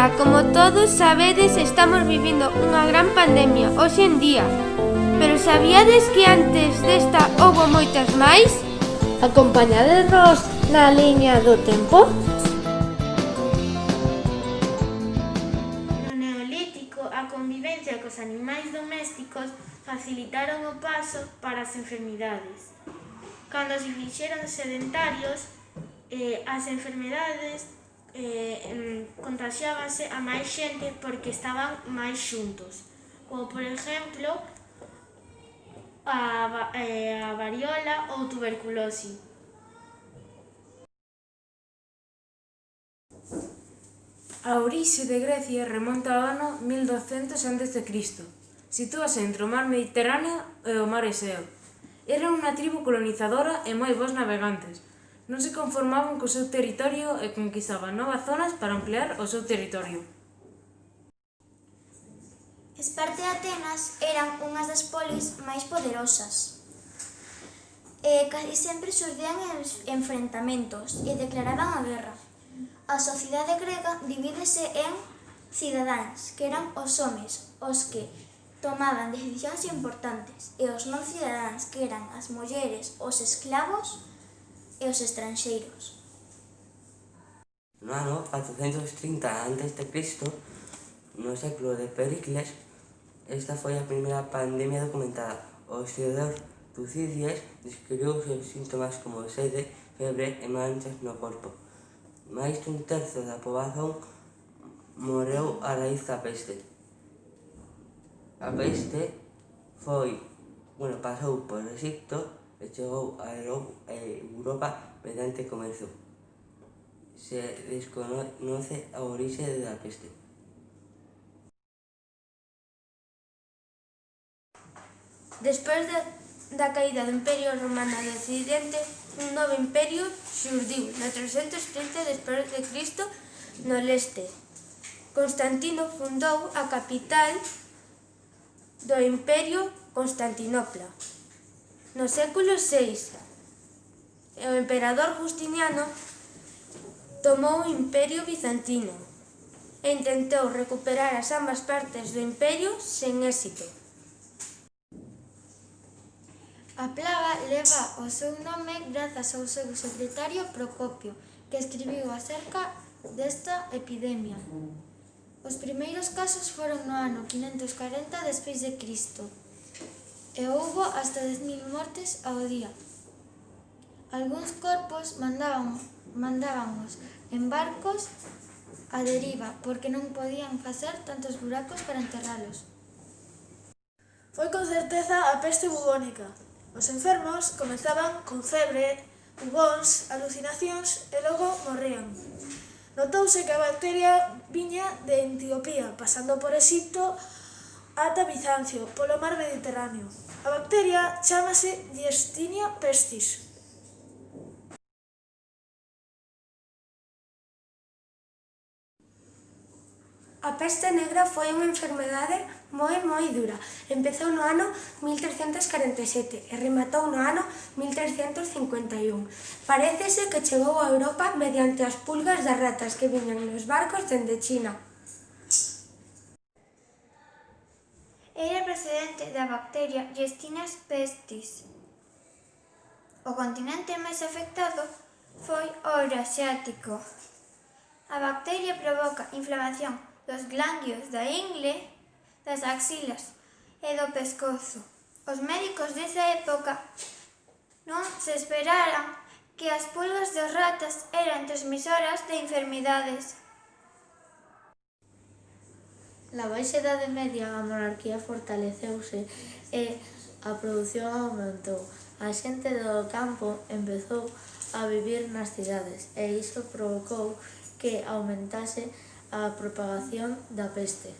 Ola, como todos sabedes, estamos vivindo unha gran pandemia hoxe en día. Pero sabíades que antes desta houbo moitas máis? Acompañadesnos na liña do tempo? No Neolítico, a convivencia cos animais domésticos facilitaron o paso para as enfermidades. Cando se fixeron sedentarios, as enfermedades contaxiábanse a máis xente porque estaban máis xuntos, como por exemplo a variola ou tuberculose. A orixe de Grecia remonta ao ano 1200 a.C. Sitúase entre o mar Mediterráneo e o mar Exeo. Eran unha tribo colonizadora e moi bons navegantes. Non se conformaban co seu territorio e conquistaban novas zonas para ampliar o seu territorio. Esparta e Atenas eran unhas das polis máis poderosas. Casi sempre xurdían enfrentamentos e declaraban a guerra. A sociedade grega divídese en cidadáns, que eran os homes, os que tomaban decisións importantes, e os non cidadáns, que eran as mulleres, os esclavos e os estranxeiros. No ano 430 a.C., no século de Pericles, esta foi a primeira pandemia documentada. O historiador Tucídides describiu os seus síntomas como sede, febre e manchas no corpo. Máis dun terzo da poboación morreu a raíz da peste. A peste pasou por Egipto e chegou a Europa mediante comercio. Se desconoce a orixe da peste. Despois da caída do Imperio Romano de Occidente, un novo imperio xurdiu no 330 d.C. no leste. Constantino fundou a capital do Imperio, Constantinopla. No século VI, o emperador Justiniano tomou o Imperio Bizantino e intentou recuperar as ambas partes do imperio sen éxito. A plaga leva o seu nome grazas ao seu secretario Procopio, que escribiu acerca desta epidemia. Os primeiros casos foron no ano 540 despois de Cristo e houbo hasta 10.000 mortes ao día. Algúns corpos mandábamos en barcos a deriva porque non podían facer tantos buracos para enterralos. Foi con certeza a peste bubónica. Os enfermos comezaban con febre, bubóns, alucinacións e logo morrían. Notouse que a bacteria viña de Etiopía, pasando por Egipto ata Bizancio, polo mar Mediterráneo. A bacteria chámase Yersinia pestis. A peste negra foi unha enfermedade moi dura. Empezou no ano 1347 e rematou no ano 1351. Parécese que chegou a Europa mediante as pulgas das ratas que viñan nos barcos dende China. Era procedente da bacteria Yersinia pestis. O continente máis afectado foi o Euroasiático. A bacteria provoca inflamación dos ganglios da ingle, das axilas e do pescozo. Os médicos desa época non se esperaran que as pulgas das ratas eran transmisoras de enfermidades. Na Baixa Idade Media a monarquía fortaleceuse e a produción aumentou. A xente do campo empezou a vivir nas cidades e iso provocou que aumentase a propagación da peste.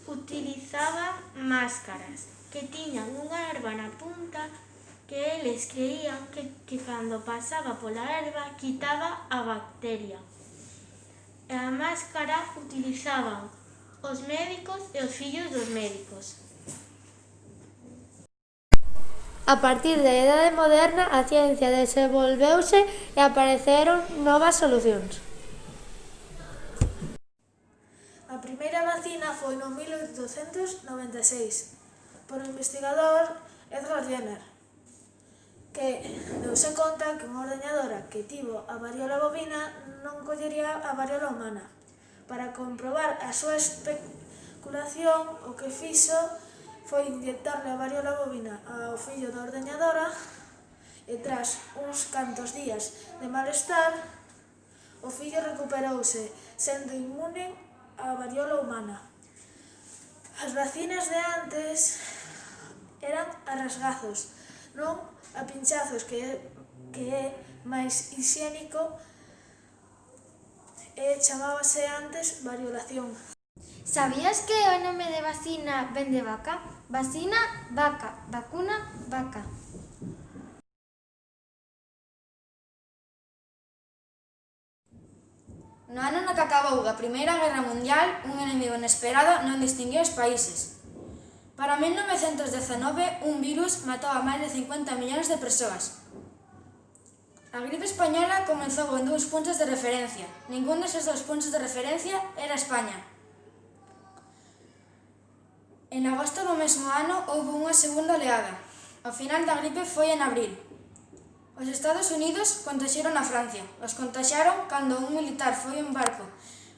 Utilizaban máscaras que tiñan unha herba na punta que eles creían que cando pasaba pola herba quitaba a bacteria. E a máscara utilizaban os médicos e os fillos dos médicos. A partir da Idade Moderna, a ciencia desenvolveuse e apareceron novas solucións. A primeira vacina foi no 1896 por o investigador Edward Jenner, que deuse conta que unha ordeñadora que tivo a variola bovina non collería a variola humana. Para comprobar a súa especulación, o que fixo foi inyectarle a variola bovina ao fillo da ordeñadora e tras uns cantos días de malestar, o fillo recuperouse, sendo inmune á variola humana. As vacinas de antes eran a rasgazos, non a pinchazos, que é máis hixiénico e chamábase antes variolación. Sabías que o nome de vacina ven de vaca? Vacina, vaca, vacuna, vaca. No ano no que acabou a Primeira Guerra Mundial, un enemigo inesperado non distinguiu os países. Para 1919, un virus matou a máis de 50 millóns de persoas. A gripe española comezou en 2 puntos de referencia. Ningún deses 2 puntos de referencia era España. En agosto do mesmo ano houve unha segunda oleada. O final da gripe foi en abril. Os Estados Unidos contaxeron a Francia. Os contaxaron cando un militar foi en barco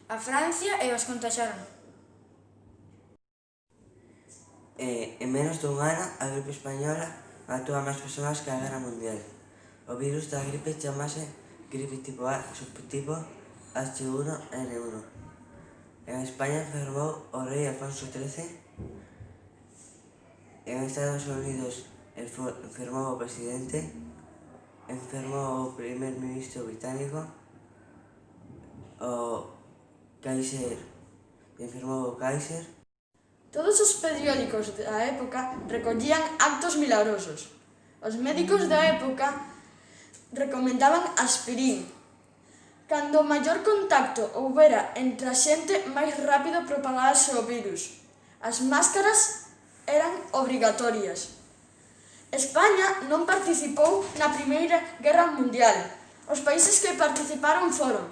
a Francia e os contaxaron. En menos dun ano, a gripe española matou a máis persoas que a Guerra Mundial. O virus da gripe chamase gripe tipo A, subtipo H1N1. En España enfermou o rei Alfonso XIII. En Estados Unidos enfermou o presidente, enfermou o primer ministro británico, o Kaiser, enfermou o Kaiser. Todos os periódicos da época recollían actos milagrosos. Os médicos da época recomendaban aspirín. Cando maior contacto houbera entre a xente, máis rápido propagase o virus. As máscaras eran obrigatorias. España non participou na Primeira Guerra Mundial. Os países que participaron foron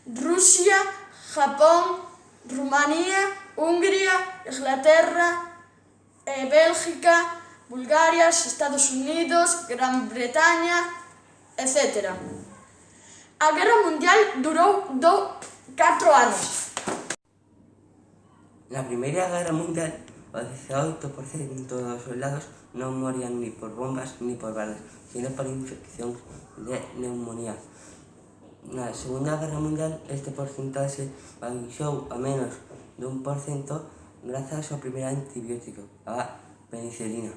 Rusia, Japón, Rumanía, Hungría, Inglaterra, Bélgica, Bulgaria, Estados Unidos, Gran Bretaña, etc. A Guerra Mundial durou 4 anos. Na Primeira Guerra Mundial, o 18% dos soldados non morían ni por bombas ni por balas, sino por infección de neumonía. Na Segunda Guerra Mundial, este porcentaxe baixou a menos dun % grazas ao primeiro antibiótico, a penicilina.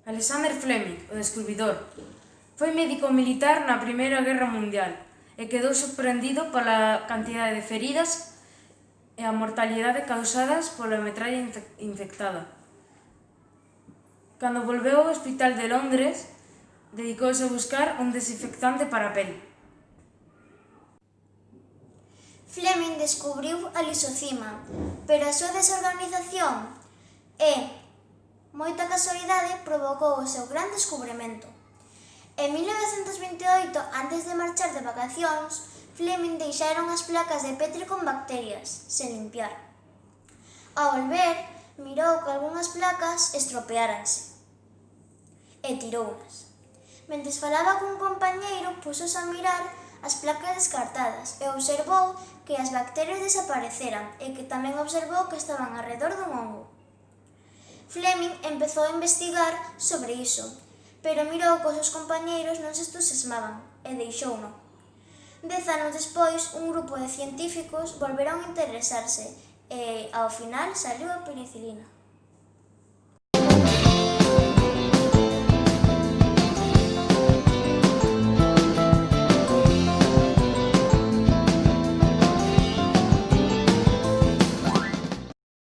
Alexander Fleming, o descubridor, foi médico militar na Primeira Guerra Mundial e quedou sorprendido pola cantidade de feridas e a mortalidade causadas pola metralla infectada. Cando volveu ao Hospital de Londres, dedicouse a buscar un desinfectante para a pel. Fleming descubriu a lisocima, pero a súa desorganización e moita casualidade provocou o seu gran descubrimento. En 1928, antes de marchar de vacacións, Fleming deixaron as placas de Petri con bacterias, sen limpiar. Ao volver, mirou que algunhas placas estropeáranse e tirounas. Mentres falaba cun compañeiro, puxose a mirar as placas descartadas e observou que as bacterias desapareceran e que tamén observou que estaban arredor dun hongo. Fleming empezou a investigar sobre iso, pero mirou que os seus compañeiros non se entusiasmaban e deixouno. 10 anos despois, un grupo de científicos volveron a interesarse e, ao final, saliu a penicilina.